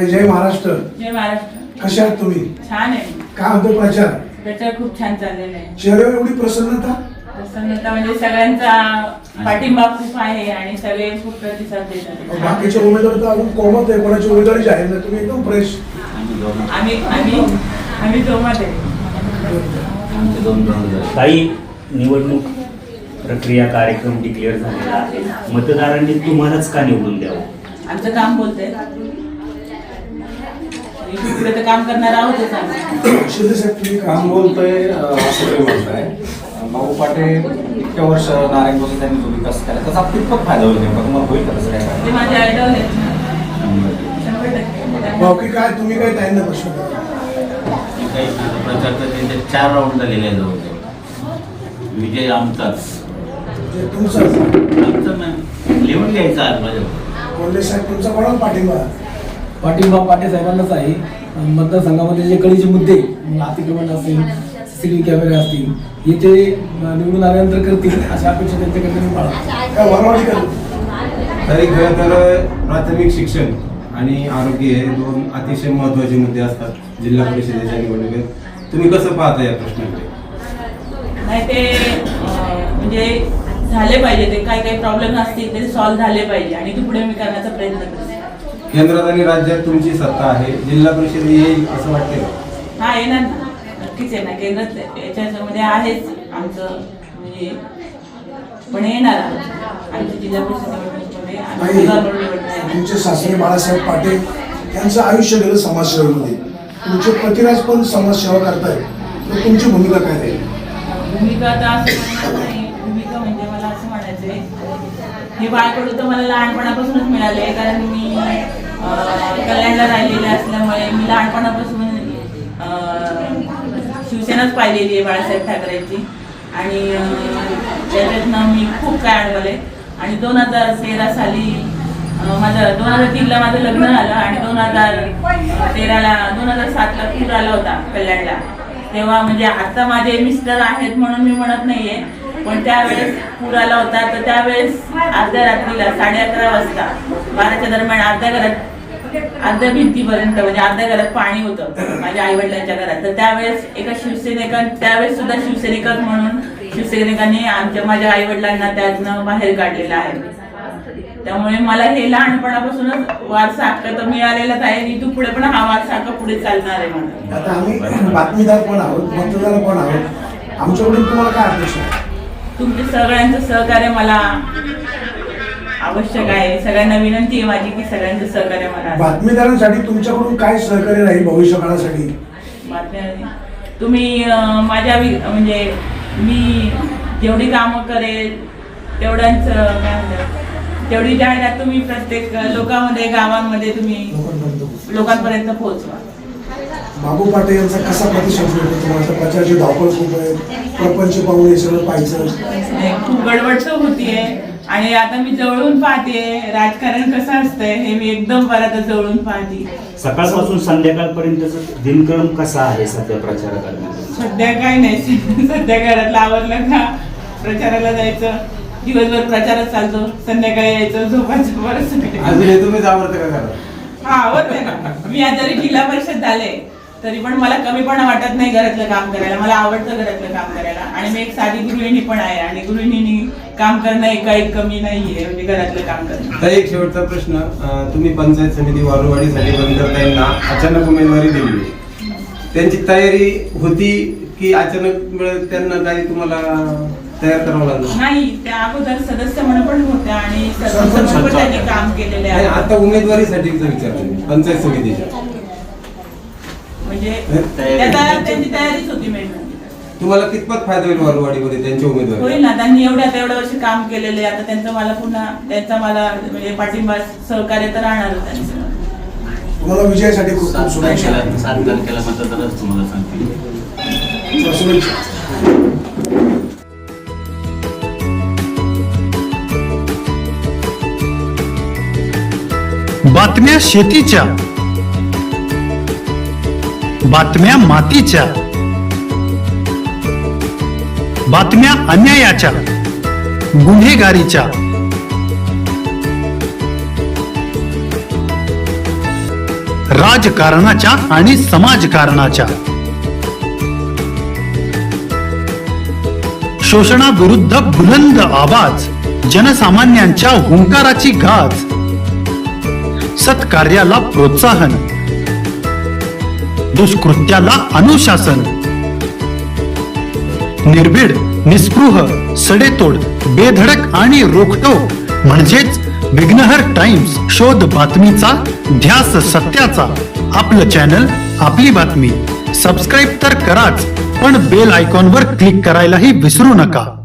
जय महाराष्ट्र. जय महाराष्ट्र. कशा आहात तुम्ही? छान आहे. काय होतो प्रचार? प्रचार खूप छान चाललेला आहे. चेहऱ्यावर एवढी प्रसन्नता? प्रसन्नता म्हणजे सगळ्यांचा पाठिंबा खूप आहे आणि सगळे खूप प्रतिसाद देतात. बाकीचे उमेदवार तर अजून कोमत आहे, कोणाची उमेदवारी जाहीर नाही, तुम्ही एकदम फ्रेश. आम्ही आम्ही आम्ही जोमात आहे. काही निवडणूक प्रक्रिया कार्यक्रम डिक्लेअर झालेला आहे. मतदारांनी तुम्हालाच का निवडून द्यावं? आमचं काम बोलतंय. पुढे तर काम करणार आहोतच आम्ही. शिंदे साहेब तुम्ही काम बोलतोय असं तुम्ही म्हणताय. भाऊ पाटील इतक्या वर्ष नारायणगावचा त्यांनी जो विकास केला त्याचा कितपत फायदा होईल नेमका तुम्हाला होईल का तसं काय? ते माझे आयडॉल आहेत ना. 100%. बाकी काय तुम्ही काय त्यांना प्रश्न करा. काही प्रचारचा त्यांचे 4 राऊंड झालेले आहेत जवळजवळ. विजय आमचाच जे तुमचं आमचं मॅम लिहून घ्यायचं आज माझ्या. कोल्हे साहेब तुमचा कोणाला पाठिंबा? पाठिंबा पाटील साहेबांनाच आहे. मतदारसंघामध्ये जे कळीचे मुद्दे अतिक्रमण असेल, सीसीटीव्ही कॅमेरे असतील, हे ते निवडून आल्यानंतर करतील अशा अपेक्षा त्यांच्याकडे मी बाळगतो. काय वरवाडी करू? तरी खरं तर प्राथमिक शिक्षण आणि आरोग्य हे 2 अतिशय महत्त्वाचे मुद्दे असतात जिल्हा परिषदेच्या निवडणुकीत. तुम्ही कसं पाहता या प्रश्नाकडे? नाही ते म्हणजे झाले पाहिजे. ते काही काही प्रॉब्लेम असतील ते सॉल्व्ह झाले पाहिजे आणि ते पुढे मी करण्याचा प्रयत्न करते. केंद्रात आणि राज्यात तुमची सत्ता आहे, जिल्हा परिषद येईल असं वाटते का? हा येणार ना, नक्कीच येणार. केंद्रात याच्यामध्ये आहेच आमचं म्हणजे पण येणार आमच्या जिल्हा परिषद निवडणुकीमध्ये आम्ही सुधारणा निवडणार. तुमचे सासरे बाळासाहेब पाटील यांचं आयुष्य गेलं समाजसेवेमध्ये, तुमचे पतिराज पण समाजसेवा करताय, तर तुमची भूमिका काय राहील? भूमिका आता असं म्हणायचं नाही. भूमिका म्हणजे मला असं म्हणायचंय हे बाळकडू तर मला लहानपणापासूनच मिळाले, कारण मी कल्याणला राहिलेले असल्यामुळे मी लहानपणापासून शिवसेनाच पाहिलेली आहे बाळासाहेब ठाकरेंची आणि त्याच्यातनं मी खूप काय अडवले. आणि 2013 साली माझं 2003ला माझं लग्न झालं आणि 2007ला पूर आला होता कल्याणला. तेव्हा म्हणजे आता माझे मिस्टर आहेत म्हणून मी म्हणत नाहीये, पण त्यावेळेस पूर आला होता. तर त्यावेळेस अर्ध्या रात्रीला 11:30 वाजता 12च्या दरम्यान अर्ध्या भिंतीपर्यंत म्हणजे अर्ध्या घरात पाणी होतं माझ्या आई वडिलांच्या घरात. तर त्यावेळेस एका त्यावेळेस सुद्धा शिवसैनिकच म्हणून शिवसैनिकांनी माझ्या आई वडिलांना त्यातनं बाहेर काढलेलं आहे. त्यामुळे मला हे लहानपणापासूनच वारसा हक्क तर मिळालेलाच आहे आणि इथून पुढे पण हा वारसा हक्क पुढे चालणार आहे म्हणून. आता आम्ही बातमीदार पण आहोत, मतदार पण आहोत, आमच्याकडून तुम्हाला काय अपेक्षा आहे? तुमच्या सगळ्यांचं सहकार्य मला आवश्यक आहे. सगळ्यांना विनंती आहे माझी की सगळ्यांचं सहकार्य मला. बातमीदारांसाठी तुमच्याकडून काय सहकार्य राहील भविष्य काळासाठी? बातम्या तुम्ही म्हणजे मी जेवढी कामं करेल तेवढ्यांचं काय म्हणतात तेवढी जाहिरात तुम्ही प्रत्येक लोकांमध्ये गावांमध्ये तुम्ही लोकांपर्यंत पोहोचवा. बाबू पाटे यांचा कसा प्रतिसाद मिळतो तुम्हाला? प्रचाराची धावपळ खूप आहे, प्रपंच पाहून हे सगळं पाहायचं. खूप गडबड तर होतीये आणि आता मी जवळून पाहते राजकारण कसं असतंय हे मी एकदम बरं जवळून पाहते. सकाळपासून संध्याकाळपर्यंतचा दिनक्रम कसा आहे सध्या प्रचारात? सध्या काय नाही. सध्या घरातलं आवरलं का प्रचाराला जायचं, दिवसभर प्रचारच चालतो, संध्याकाळी यायचं, झोपायचं, बरंच. अजून हे तुम्हीच आवडतं का घरात? हा आवडते ना. मी आता जरी जिल्हा परिषद झाले तरी पण मला कमीपणा वाटत नाही घरातलं काम करायला. मला आवडतं घरातलं काम करायला आणि मी एक साधी गृहिणी पण आहे आणि गृहिणीनी काम करणं एक कमी नाहीये म्हणजे घरातलं काम करणं. तर एक शेवटचा प्रश्न, तुम्ही पंचायत समिती वारुवाडीसाठी बंदरताईंना अचानक उमेदवारी दिली, त्यांची तयारी होती की अचानक त्यांना काही तुम्हाला तयार करावं लागलं? नाही, त्या अगोदर सदस्य म्हणून पण होत्या आणि सरपंच म्हणून त्यांनी काम केलेले आहे. आता उमेदवारीसाठीचा विचार पंचायत समितीच्या म्हणजे त्यांची तयारीच होती मेन. तुम्हाला कितपत फायदा होईल वारुवाडीमध्ये त्यांच्या उमेदवारी? होईल ना. त्यांनी एवढ्या वर्ष काम केलेले, आता त्यांचा मला म्हणजे पाठिंबा सहकार्य तर राहणारच त्यांचं. तुम्हाला विजयासाठी खूप खूप शुभेच्छा. 7 तारखेला मतदारच तुम्हाला सांगतील. शुभेच्छा. बातम्या शेतीच्या, बातम्या मातीच्या, बातम्या अन्यायाच्या, गुन्हेगारीच्या, राजकारणाच्या आणि समाजकारणाच्या. शोषणाविरुद्ध बुलंद आवाज, जनसामान्यांच्या हुंकाराची गाज. सत्कार्याला प्रोत्साहन, दुष्कृत्याला अनुशासन. निर्भीड, निस्पृह, सडेतोड, बेधडक आणि रोखटोक म्हणजेच विघ्नहर टाइम्स. शोध बातमीचा, ध्यास सत्याचा. आपलं चॅनल, आपली बातमी. सबस्क्राईब तर कराच, पण बेल आयकॉनवर क्लिक करायलाही विसरू नका.